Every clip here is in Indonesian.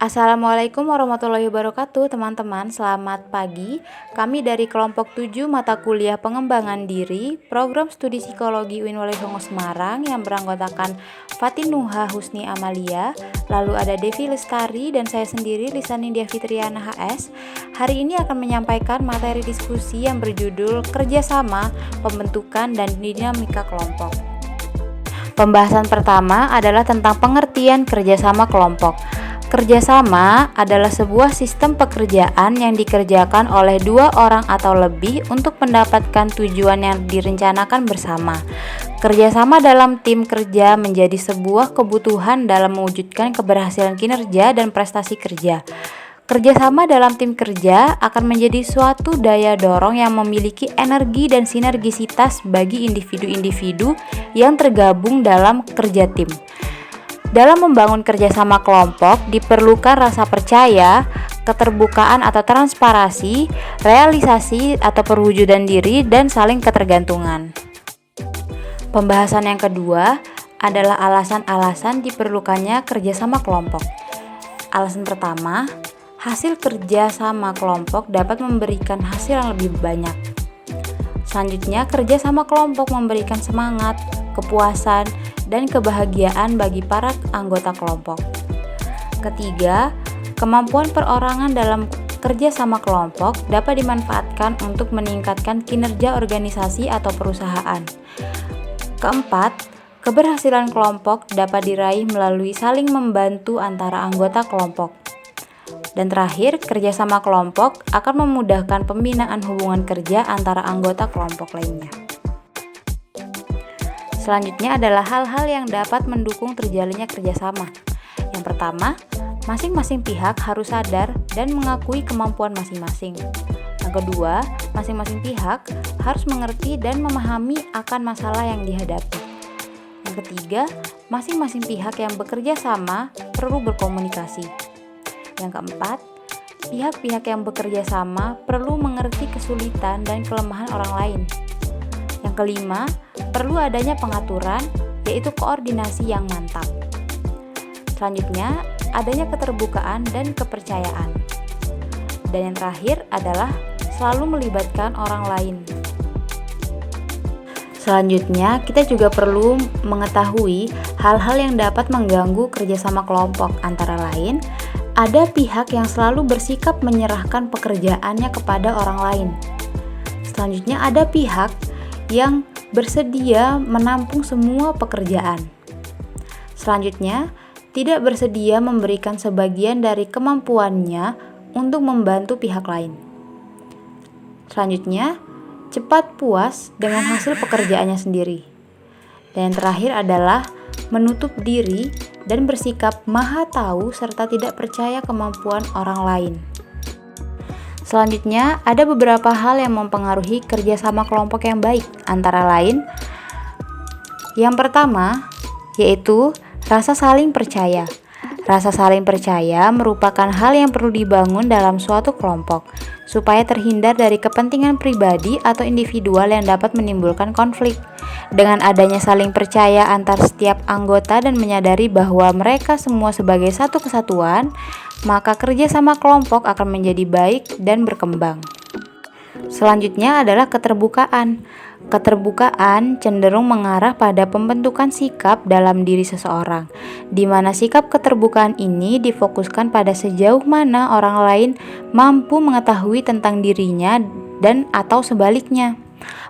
Assalamualaikum warahmatullahi wabarakatuh teman-teman, selamat pagi. Kami dari kelompok 7 mata kuliah pengembangan diri program studi psikologi UIN Songo Semarang yang beranggotakan Fatin Nuha Husni Amalia, lalu ada Devi Lestari dan saya sendiri Lisanindia Fitriana HS. Hari ini akan menyampaikan materi diskusi yang berjudul kerjasama, pembentukan dan dinamika kelompok. Pembahasan pertama adalah tentang pengertian kerjasama kelompok. Kerjasama adalah sebuah sistem pekerjaan yang dikerjakan oleh dua orang atau lebih untuk mendapatkan tujuan yang direncanakan bersama. Kerjasama dalam tim kerja menjadi sebuah kebutuhan dalam mewujudkan keberhasilan kinerja dan prestasi kerja. Kerjasama dalam tim kerja akan menjadi suatu daya dorong yang memiliki energi dan sinergisitas bagi individu-individu yang tergabung dalam kerja tim. Dalam membangun kerjasama kelompok, diperlukan rasa percaya, keterbukaan atau transparansi, realisasi atau perwujudan diri, dan saling ketergantungan. Pembahasan yang kedua adalah alasan-alasan diperlukannya kerjasama kelompok. Alasan pertama, hasil kerjasama kelompok dapat memberikan hasil yang lebih banyak. Selanjutnya, kerjasama kelompok memberikan semangat, kepuasan, dan kebahagiaan bagi para anggota kelompok. Ketiga, kemampuan perorangan dalam kerjasama kelompok dapat dimanfaatkan untuk meningkatkan kinerja organisasi atau perusahaan. Keempat, keberhasilan kelompok dapat diraih melalui saling membantu antara anggota kelompok. Dan terakhir, kerjasama kelompok akan memudahkan pembinaan hubungan kerja antara anggota kelompok lainnya. Selanjutnya adalah hal-hal yang dapat mendukung terjalinnya kerjasama. Yang pertama, masing-masing pihak harus sadar dan mengakui kemampuan masing-masing. Yang kedua, masing-masing pihak harus mengerti dan memahami akan masalah yang dihadapi. Yang ketiga, masing-masing pihak yang bekerja sama perlu berkomunikasi. Yang keempat, pihak-pihak yang bekerja sama perlu mengerti kesulitan dan kelemahan orang lain. Yang kelima, perlu adanya pengaturan, yaitu koordinasi yang mantap. Selanjutnya, adanya keterbukaan dan kepercayaan. Dan yang terakhir adalah selalu melibatkan orang lain. Selanjutnya, kita juga perlu mengetahui hal-hal yang dapat mengganggu kerjasama kelompok, antara lain ada pihak yang selalu bersikap menyerahkan pekerjaannya kepada orang lain. Selanjutnya, ada pihak yang bersedia menampung semua pekerjaan. Selanjutnya, tidak bersedia memberikan sebagian dari kemampuannya untuk membantu pihak lain. Selanjutnya, cepat puas dengan hasil pekerjaannya sendiri. Dan yang terakhir adalah menutup diri dan bersikap maha tahu serta tidak percaya kemampuan orang lain. Selanjutnya, ada beberapa hal yang mempengaruhi kerjasama kelompok yang baik, antara lain yang pertama, yaitu rasa saling percaya. Rasa saling percaya merupakan hal yang perlu dibangun dalam suatu kelompok, supaya terhindar dari kepentingan pribadi atau individual yang dapat menimbulkan konflik. Dengan adanya saling percaya antar setiap anggota dan menyadari bahwa mereka semua sebagai satu kesatuan, maka kerjasama kelompok akan menjadi baik dan berkembang. Selanjutnya adalah keterbukaan. Keterbukaan cenderung mengarah pada pembentukan sikap dalam diri seseorang, di mana sikap keterbukaan ini difokuskan pada sejauh mana orang lain mampu mengetahui tentang dirinya dan atau sebaliknya.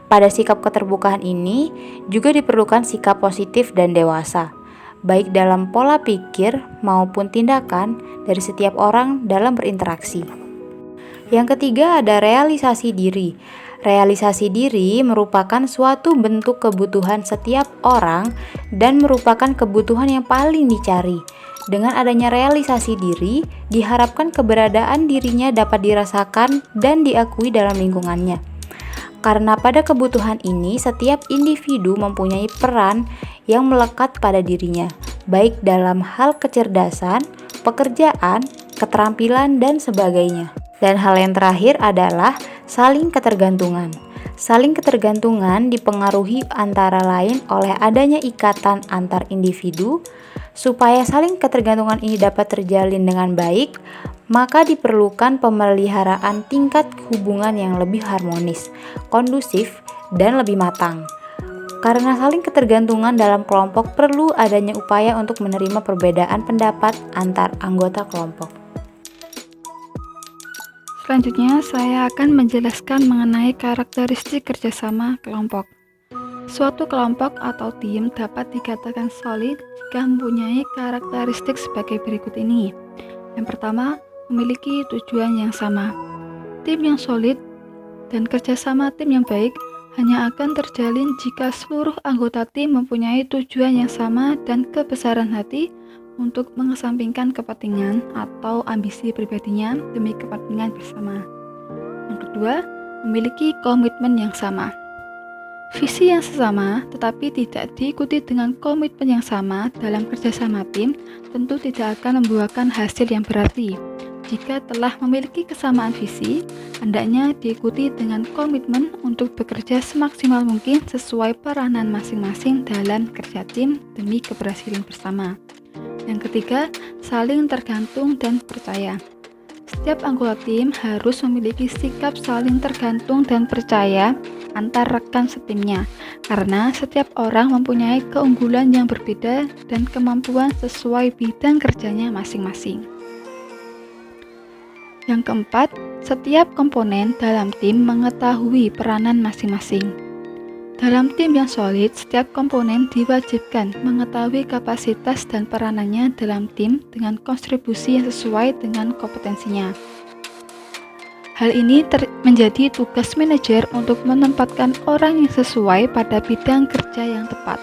Pada sikap keterbukaan ini juga diperlukan sikap positif dan dewasa, baik dalam pola pikir maupun tindakan dari setiap orang dalam berinteraksi. Yang ketiga ada realisasi diri. Realisasi diri merupakan suatu bentuk kebutuhan setiap orang dan merupakan kebutuhan yang paling dicari. Dengan adanya realisasi diri, diharapkan keberadaan dirinya dapat dirasakan dan diakui dalam lingkungannya. Karena pada kebutuhan ini, setiap individu mempunyai peran yang melekat pada dirinya, baik dalam hal kecerdasan, pekerjaan, keterampilan, dan sebagainya. Dan hal yang terakhir adalah saling ketergantungan. Saling ketergantungan dipengaruhi antara lain oleh adanya ikatan antar individu. Supaya saling ketergantungan ini dapat terjalin dengan baik, maka diperlukan pemeliharaan tingkat hubungan yang lebih harmonis, kondusif, dan lebih matang. Karena saling ketergantungan dalam kelompok perlu adanya upaya untuk menerima perbedaan pendapat antar anggota kelompok. Selanjutnya, saya akan menjelaskan mengenai karakteristik kerjasama kelompok. Suatu kelompok atau tim dapat dikatakan solid jika mempunyai karakteristik sebagai berikut ini. Yang pertama, memiliki tujuan yang sama. Tim yang solid dan kerjasama tim yang baik hanya akan terjalin jika seluruh anggota tim mempunyai tujuan yang sama dan kebesaran hati untuk mengesampingkan kepentingan atau ambisi pribadinya demi kepentingan bersama. Yang kedua, memiliki komitmen yang sama. Visi yang sesama tetapi tidak diikuti dengan komitmen yang sama dalam kerjasama tim tentu tidak akan membuahkan hasil yang berarti. Jika telah memiliki kesamaan visi, hendaknya diikuti dengan komitmen untuk bekerja semaksimal mungkin sesuai peranan masing-masing dalam kerja tim demi keberhasilan bersama. Yang ketiga, saling tergantung dan percaya. Setiap anggota tim harus memiliki sikap saling tergantung dan percaya antar rekan setimnya, karena setiap orang mempunyai keunggulan yang berbeda dan kemampuan sesuai bidang kerjanya masing-masing. Yang keempat, setiap komponen dalam tim mengetahui peranan masing-masing. Dalam tim yang solid, setiap komponen diwajibkan mengetahui kapasitas dan peranannya dalam tim dengan kontribusi yang sesuai dengan kompetensinya. Hal ini menjadi tugas manajer untuk menempatkan orang yang sesuai pada bidang kerja yang tepat.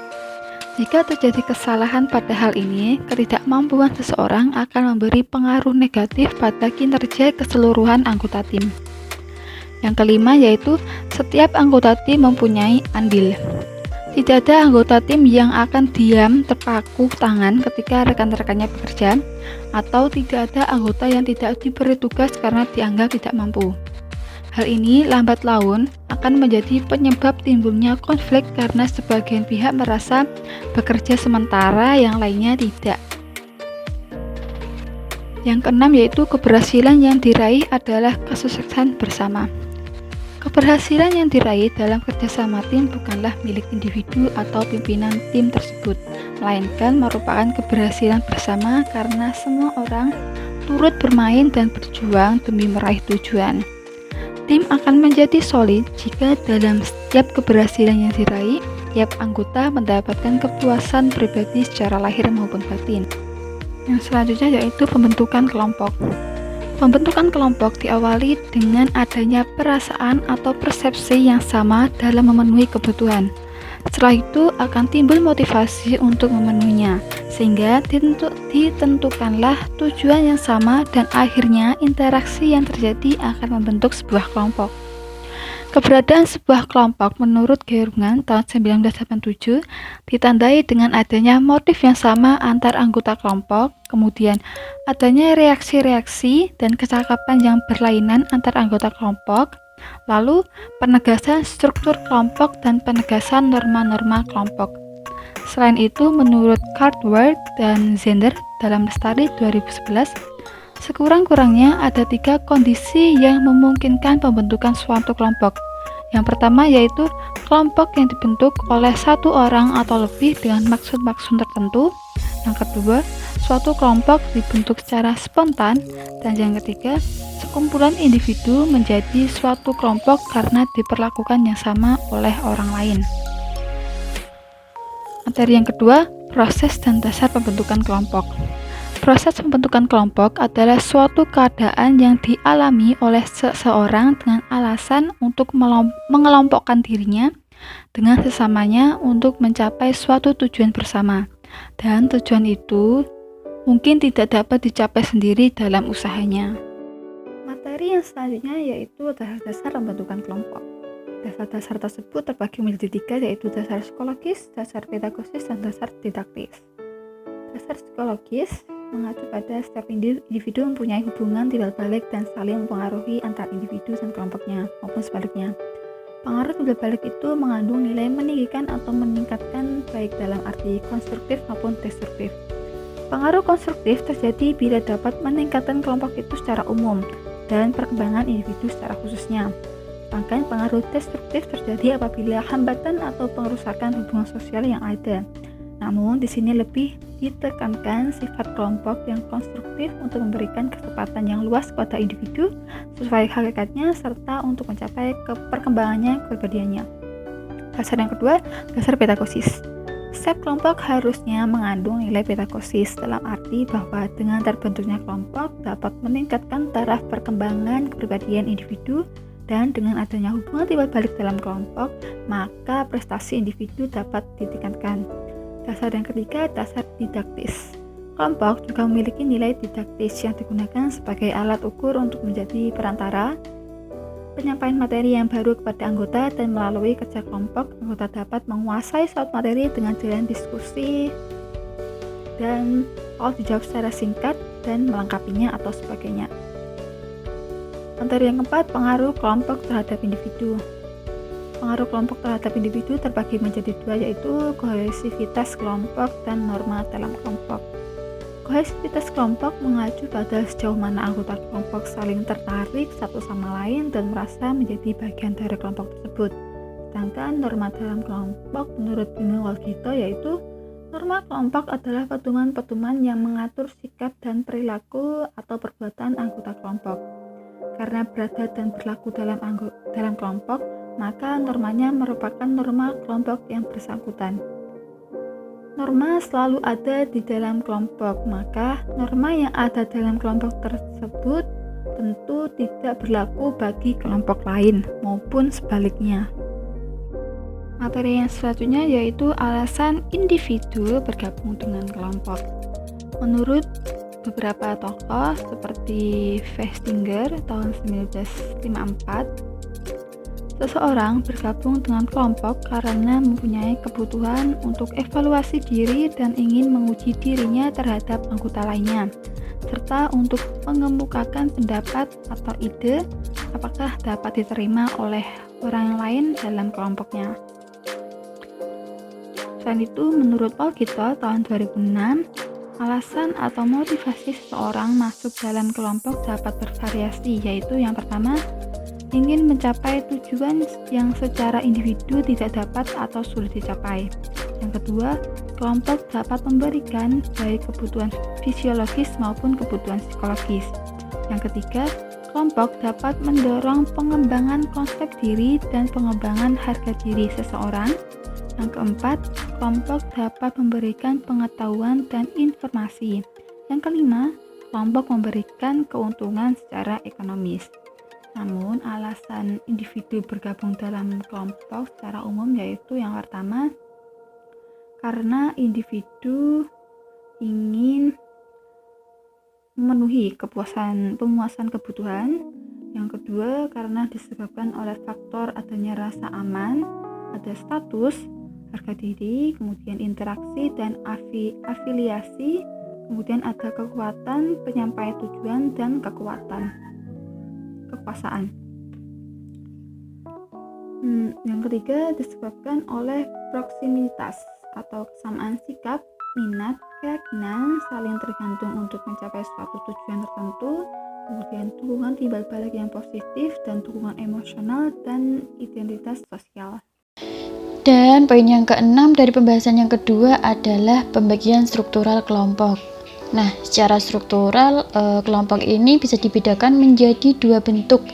Jika terjadi kesalahan pada hal ini, ketidakmampuan seseorang akan memberi pengaruh negatif pada kinerja keseluruhan anggota tim. Yang kelima yaitu setiap anggota tim mempunyai andil. Tidak ada anggota tim yang akan diam terpaku tangan ketika rekan-rekannya bekerja, atau tidak ada anggota yang tidak diberi tugas karena dianggap tidak mampu. Hal ini lambat laun akan menjadi penyebab timbulnya konflik karena sebagian pihak merasa bekerja sementara yang lainnya tidak. Yang keenam yaitu keberhasilan yang diraih adalah kesuksesan bersama. Keberhasilan yang diraih dalam kerjasama tim bukanlah milik individu atau pimpinan tim tersebut, melainkan merupakan keberhasilan bersama karena semua orang turut bermain dan berjuang demi meraih tujuan. Tim akan menjadi solid jika dalam setiap keberhasilan yang diraih, tiap anggota mendapatkan kepuasan pribadi secara lahir maupun batin. Yang selanjutnya yaitu pembentukan kelompok. Pembentukan kelompok diawali dengan adanya perasaan atau persepsi yang sama dalam memenuhi kebutuhan. Setelah itu akan timbul motivasi untuk memenuhinya, sehingga ditentukanlah tujuan yang sama dan akhirnya interaksi yang terjadi akan membentuk sebuah kelompok. Keberadaan sebuah kelompok menurut Gerungan tahun 1987 ditandai dengan adanya motif yang sama antar anggota kelompok, kemudian adanya reaksi-reaksi dan kecakapan yang berlainan antar anggota kelompok, lalu penegasan struktur kelompok dan penegasan norma-norma kelompok. Selain itu, menurut Cardwell dan Zender dalam Lestari 2011, sekurang-kurangnya ada 3 kondisi yang memungkinkan pembentukan suatu kelompok. Yang pertama yaitu kelompok yang dibentuk oleh satu orang atau lebih dengan maksud-maksud tertentu. Yang kedua, suatu kelompok dibentuk secara spontan. Dan yang ketiga, sekumpulan individu menjadi suatu kelompok karena diperlakukan yang sama oleh orang lain. Materi yang kedua, proses dan dasar pembentukan kelompok. Proses pembentukan kelompok adalah suatu keadaan yang dialami oleh seseorang dengan alasan untuk mengelompokkan dirinya dengan sesamanya untuk mencapai suatu tujuan bersama. Dan tujuan itu mungkin tidak dapat dicapai sendiri dalam usahanya. Materi yang selanjutnya yaitu dasar-dasar pembentukan kelompok. Dasar-dasar tersebut terbagi menjadi 3 yaitu dasar psikologis, dasar pedagogis, dan dasar didaktis. Dasar psikologis mengacu pada setiap individu mempunyai hubungan timbal balik dan saling mempengaruhi antar individu dan kelompoknya maupun sebaliknya. Pengaruh timbal balik itu mengandung nilai meninggikan atau meningkatkan baik dalam arti konstruktif maupun destruktif. Pengaruh konstruktif terjadi bila dapat meningkatkan kelompok itu secara umum dan perkembangan individu secara khususnya. Sedangkan pengaruh destruktif terjadi apabila hambatan atau pengerusakan hubungan sosial yang ada. Namun di sini lebih ditekankan sifat kelompok yang konstruktif untuk memberikan kesempatan yang luas kepada individu sesuai hakikatnya serta untuk mencapai perkembangannya kepribadiannya. Dasar yang kedua, dasar pedagosis. Setiap kelompok harusnya mengandung nilai pedagosis dalam arti bahwa dengan terbentuknya kelompok dapat meningkatkan taraf perkembangan kepribadian individu dan dengan adanya hubungan timbal balik dalam kelompok, maka prestasi individu dapat ditingkatkan. Dasar yang ketiga, dasar didaktis. Kelompok juga memiliki nilai didaktis yang digunakan sebagai alat ukur untuk menjadi perantara penyampaian materi yang baru kepada anggota, dan melalui kerja kelompok, anggota dapat menguasai suatu materi dengan jalan diskusi dan dijawab secara singkat dan melengkapinya atau sebagainya. Materi yang keempat, pengaruh kelompok terhadap individu. Pengaruh kelompok terhadap individu terbagi menjadi dua, yaitu kohesivitas kelompok dan norma dalam kelompok. Kohesivitas kelompok mengacu pada sejauh mana anggota kelompok saling tertarik satu sama lain dan merasa menjadi bagian dari kelompok tersebut. Sedangkan norma dalam kelompok menurut Bimo Walgito yaitu norma kelompok adalah pedoman-pedoman yang mengatur sikap dan perilaku atau perbuatan anggota kelompok. Karena berada dan berlaku dalam kelompok, maka normanya merupakan norma kelompok yang bersangkutan. Norma selalu ada di dalam kelompok, maka norma yang ada dalam kelompok tersebut tentu tidak berlaku bagi kelompok lain maupun sebaliknya. Materi yang selanjutnya yaitu alasan individu bergabung dengan kelompok. Menurut beberapa tokoh seperti Festinger tahun 1954, seseorang bergabung dengan kelompok karena mempunyai kebutuhan untuk evaluasi diri dan ingin menguji dirinya terhadap anggota lainnya, serta untuk mengemukakan pendapat atau ide apakah dapat diterima oleh orang lain dalam kelompoknya. Selain itu, menurut Walgito tahun 2006, alasan atau motivasi seseorang masuk dalam kelompok dapat bervariasi, yaitu yang pertama, ingin mencapai tujuan yang secara individu tidak dapat atau sulit dicapai. Yang kedua, kelompok dapat memberikan baik kebutuhan fisiologis maupun kebutuhan psikologis. Yang ketiga, kelompok dapat mendorong pengembangan konsep diri dan pengembangan harga diri seseorang. Yang keempat, kelompok dapat memberikan pengetahuan dan informasi. Yang kelima, kelompok memberikan keuntungan secara ekonomis. Namun, alasan individu bergabung dalam kelompok secara umum yaitu yang pertama, karena individu ingin memenuhi pemuasan kebutuhan. Yang kedua, karena disebabkan oleh faktor adanya rasa aman, ada status, harga diri, kemudian interaksi dan afiliasi, kemudian ada kekuatan penyampai tujuan dan kekuasaan. Yang ketiga disebabkan oleh proksimitas atau kesamaan sikap, minat, keyakinan, saling tergantung untuk mencapai suatu tujuan tertentu, kemudian dukungan timbal balik yang positif dan dukungan emosional dan identitas sosial. Dan poin yang keenam dari pembahasan yang kedua adalah pembagian struktural kelompok. Nah, secara struktural kelompok ini bisa dibedakan menjadi dua bentuk,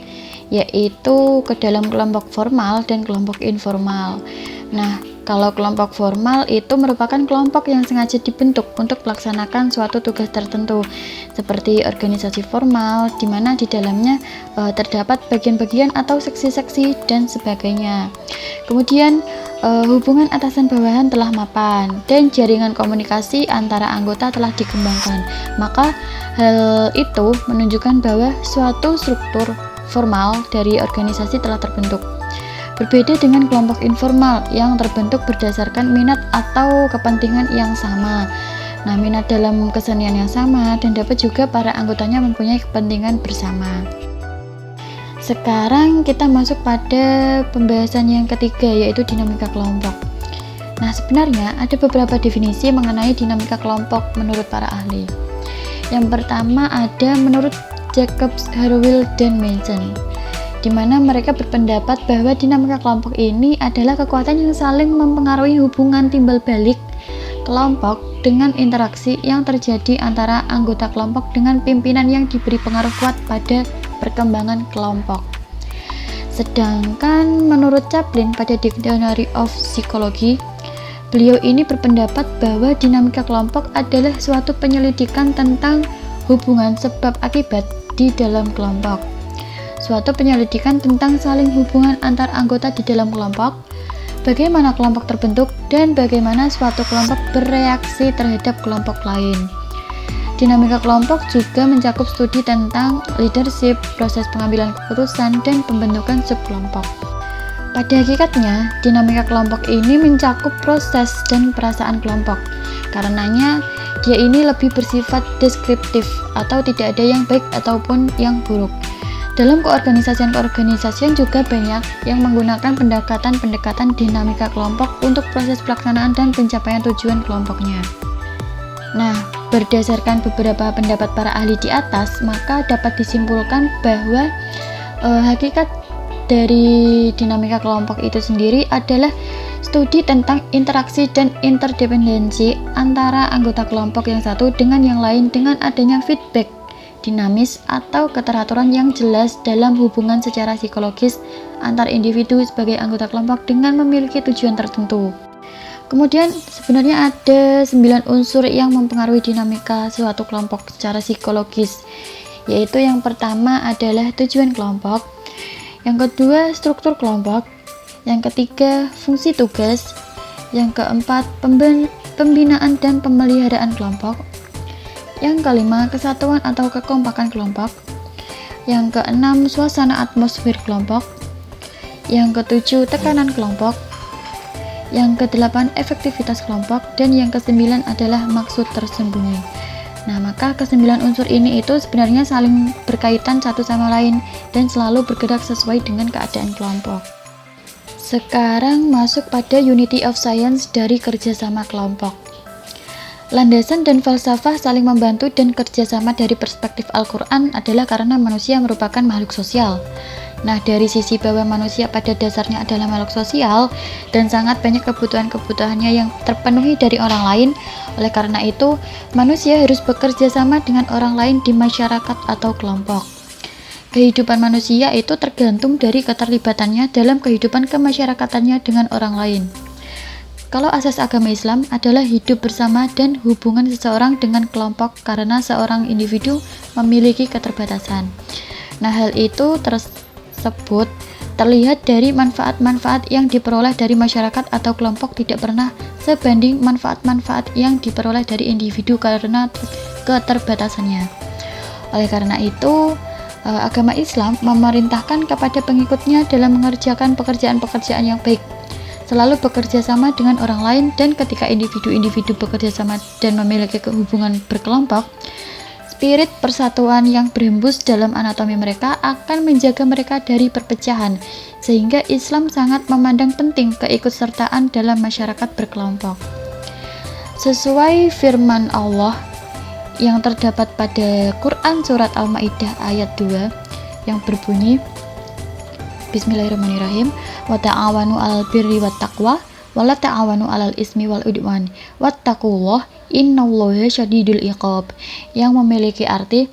yaitu ke dalam kelompok formal dan kelompok informal. Nah, kalau kelompok formal itu merupakan kelompok yang sengaja dibentuk untuk melaksanakan suatu tugas tertentu, seperti organisasi formal, di mana di dalamnya terdapat bagian-bagian atau seksi-seksi dan sebagainya. Kemudian hubungan atasan bawahan telah mapan dan jaringan komunikasi antara anggota telah dikembangkan. Maka hal itu menunjukkan bahwa suatu struktur formal dari organisasi telah terbentuk. Berbeda dengan kelompok informal yang terbentuk berdasarkan minat atau kepentingan yang sama. Nah, minat dalam kesenian yang sama dan dapat juga para anggotanya mempunyai kepentingan bersama. Sekarang kita masuk pada pembahasan yang ketiga, yaitu dinamika kelompok. Nah, sebenarnya ada beberapa definisi mengenai dinamika kelompok menurut para ahli. Yang pertama ada menurut Jacobs, Harwell, dan Mason, di mana mereka berpendapat bahwa dinamika kelompok ini adalah kekuatan yang saling mempengaruhi hubungan timbal balik kelompok dengan interaksi yang terjadi antara anggota kelompok dengan pimpinan yang diberi pengaruh kuat pada perkembangan kelompok. Sedangkan menurut Chaplin pada Dictionary of Psychology, beliau ini berpendapat bahwa dinamika kelompok adalah suatu penyelidikan tentang hubungan sebab akibat di dalam kelompok. Suatu penyelidikan tentang saling hubungan antar anggota di dalam kelompok, bagaimana kelompok terbentuk, dan bagaimana suatu kelompok bereaksi terhadap kelompok lain. Dinamika kelompok juga mencakup studi tentang leadership, proses pengambilan keputusan, dan pembentukan subkelompok. Pada hakikatnya, dinamika kelompok ini mencakup proses dan perasaan kelompok. Karenanya, dia ini lebih bersifat deskriptif atau tidak ada yang baik ataupun yang buruk. Dalam keorganisasian juga banyak yang menggunakan pendekatan-pendekatan dinamika kelompok untuk proses pelaksanaan dan pencapaian tujuan kelompoknya. Nah, berdasarkan beberapa pendapat para ahli di atas, maka dapat disimpulkan bahwa hakikat dari dinamika kelompok itu sendiri adalah studi tentang interaksi dan interdependensi antara anggota kelompok yang satu dengan yang lain dengan adanya feedback dinamis atau keteraturan yang jelas dalam hubungan secara psikologis antar individu sebagai anggota kelompok dengan memiliki tujuan tertentu. Kemudian sebenarnya ada 9 unsur yang mempengaruhi dinamika suatu kelompok secara psikologis, yaitu yang pertama adalah tujuan kelompok, yang kedua struktur kelompok, yang ketiga fungsi tugas, yang keempat pembinaan dan pemeliharaan kelompok, yang kelima kesatuan atau kekompakan kelompok, yang keenam suasana atmosfer kelompok, yang ketujuh tekanan kelompok, yang kedelapan efektivitas kelompok, dan yang kesembilan adalah maksud tersembunyi. Nah, maka kesembilan unsur ini itu sebenarnya saling berkaitan satu sama lain dan selalu bergerak sesuai dengan keadaan kelompok. Sekarang masuk pada unity of science dari kerjasama kelompok. Landasan dan falsafah saling membantu dan kerjasama dari perspektif Al-Quran adalah karena manusia merupakan makhluk sosial. Nah, dari sisi bahwa manusia pada dasarnya adalah makhluk sosial dan sangat banyak kebutuhan-kebutuhannya yang terpenuhi dari orang lain, oleh karena itu, manusia harus bekerja sama dengan orang lain di masyarakat atau kelompok. Kehidupan manusia itu tergantung dari keterlibatannya dalam kehidupan kemasyarakatannya dengan orang lain. Kalau asas agama Islam adalah hidup bersama dan hubungan seseorang dengan kelompok karena seorang individu memiliki keterbatasan. Nah, hal itu tersebut terlihat dari manfaat-manfaat yang diperoleh dari masyarakat atau kelompok tidak pernah sebanding manfaat-manfaat yang diperoleh dari individu karena keterbatasannya. Oleh karena itu, agama Islam memerintahkan kepada pengikutnya dalam mengerjakan pekerjaan-pekerjaan yang baik, selalu bekerja sama dengan orang lain, dan ketika individu-individu bekerja sama dan memiliki hubungan berkelompok, spirit persatuan yang berhembus dalam anatomi mereka akan menjaga mereka dari perpecahan, sehingga Islam sangat memandang penting keikutsertaan dalam masyarakat berkelompok. Sesuai firman Allah yang terdapat pada Quran Surat Al-Ma'idah ayat 2 yang berbunyi, Bismillahirrahmanirrahim, wa ta'awanu 'alal birri wat taqwa wa la ta'awanu 'alal ismi wal udwan wattaqullah innallaha syadidul iqab, yang memiliki arti,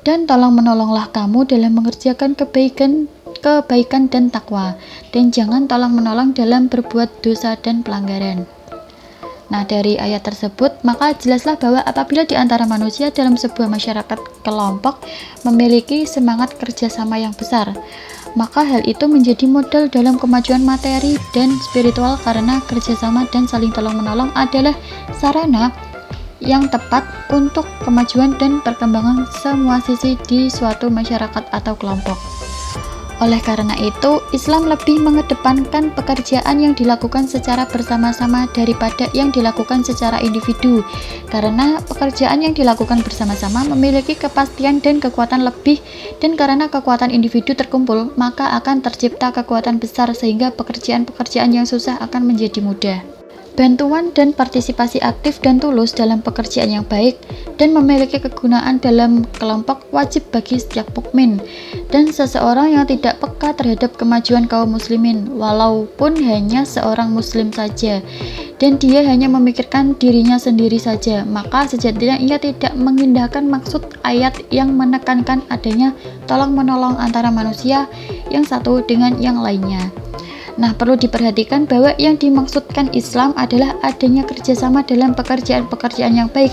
dan tolong menolonglah kamu dalam mengerjakan kebaikan dan takwa, dan jangan tolong menolong dalam berbuat dosa dan pelanggaran. Nah, dari ayat tersebut maka jelaslah bahwa apabila di antara manusia dalam sebuah masyarakat kelompok memiliki semangat kerjasama yang besar, maka hal itu menjadi modal dalam kemajuan materi dan spiritual, karena kerjasama dan saling tolong-menolong adalah sarana yang tepat untuk kemajuan dan perkembangan semua sisi di suatu masyarakat atau kelompok. Oleh karena itu, Islam lebih mengedepankan pekerjaan yang dilakukan secara bersama-sama daripada yang dilakukan secara individu. Karena pekerjaan yang dilakukan bersama-sama memiliki kepastian dan kekuatan lebih, dan karena kekuatan individu terkumpul, maka akan tercipta kekuatan besar sehingga pekerjaan-pekerjaan yang susah akan menjadi mudah. Bantuan dan partisipasi aktif dan tulus dalam pekerjaan yang baik dan memiliki kegunaan dalam kelompok wajib bagi setiap mukmin dan seseorang yang tidak peka terhadap kemajuan kaum muslimin, walaupun hanya seorang muslim saja, dan dia hanya memikirkan dirinya sendiri saja, maka sejatinya ia tidak mengindahkan maksud ayat yang menekankan adanya tolong-menolong antara manusia yang satu dengan yang lainnya. Nah, perlu diperhatikan bahwa yang dimaksudkan Islam adalah adanya kerjasama dalam pekerjaan-pekerjaan yang baik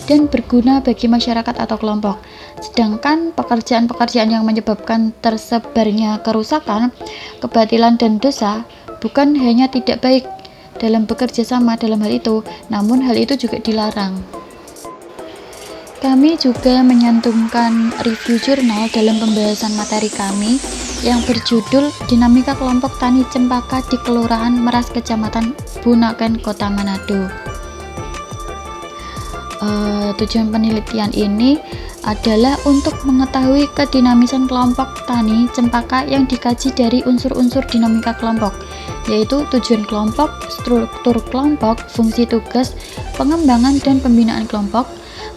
dan berguna bagi masyarakat atau kelompok. Sedangkan pekerjaan-pekerjaan yang menyebabkan tersebarnya kerusakan, kebatilan, dan dosa bukan hanya tidak baik dalam bekerja sama dalam hal itu, namun hal itu juga dilarang. Kami juga menyantumkan review jurnal dalam pembahasan materi kami yang berjudul Dinamika Kelompok Tani Cempaka di Kelurahan Meras, Kecamatan Bunaken, Kota Manado. Tujuan penelitian ini adalah untuk mengetahui kedinamisan kelompok tani cempaka yang dikaji dari unsur-unsur dinamika kelompok, yaitu tujuan kelompok, struktur kelompok, fungsi tugas, pengembangan dan pembinaan kelompok,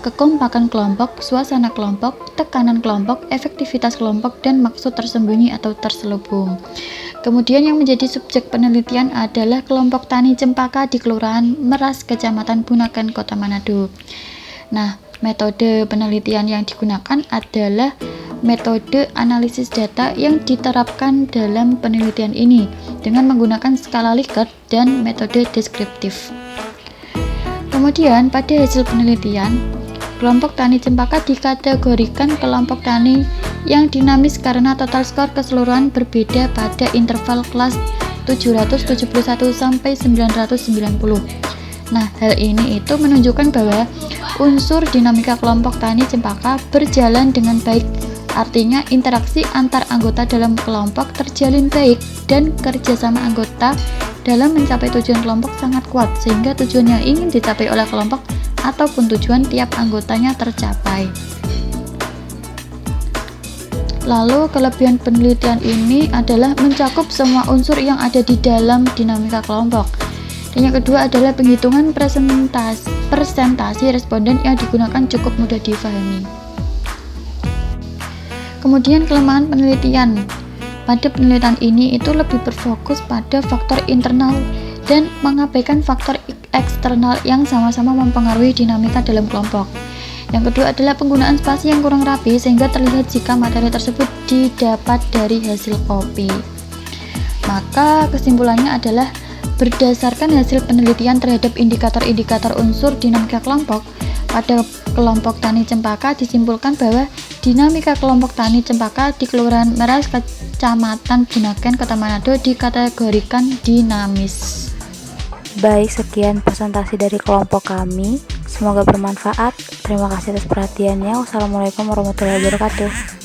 kekompakan kelompok, suasana kelompok, tekanan kelompok, efektivitas kelompok, dan maksud tersembunyi atau terselubung. Kemudian yang menjadi subjek penelitian adalah kelompok tani cempaka di Kelurahan Meras, Kecamatan Bunaken, Kota Manado. Nah, metode penelitian yang digunakan adalah metode analisis data yang diterapkan dalam penelitian ini dengan menggunakan skala Likert dan metode deskriptif. Kemudian pada hasil penelitian, kelompok tani cempaka dikategorikan kelompok tani yang dinamis karena total skor keseluruhan berbeda pada interval kelas 771 sampai 990. Nah, hal ini itu menunjukkan bahwa unsur dinamika kelompok tani cempaka berjalan dengan baik. Artinya interaksi antar anggota dalam kelompok terjalin baik dan kerjasama anggota dalam mencapai tujuan kelompok sangat kuat sehingga tujuan yang ingin dicapai oleh kelompok ataupun tujuan tiap anggotanya tercapai. Lalu kelebihan penelitian ini adalah mencakup semua unsur yang ada di dalam dinamika kelompok. Dan yang kedua adalah penghitungan presentasi responden yang digunakan cukup mudah difahami. Kemudian kelemahan penelitian. Pada penelitian ini itu lebih berfokus pada faktor internal dan mengabaikan faktor eksternal yang sama-sama mempengaruhi dinamika dalam kelompok. Yang kedua adalah penggunaan spasi yang kurang rapi sehingga terlihat jika materi tersebut didapat dari hasil copy. Maka kesimpulannya adalah berdasarkan hasil penelitian terhadap indikator-indikator unsur dinamika kelompok, pada kelompok tani cempaka disimpulkan bahwa dinamika kelompok tani cempaka di Kelurahan Meras, Kecamatan Bunaken, Kota Manado dikategorikan dinamis. Baik, sekian presentasi dari kelompok kami. Semoga bermanfaat. Terima kasih atas perhatiannya. Wassalamualaikum warahmatullahi wabarakatuh.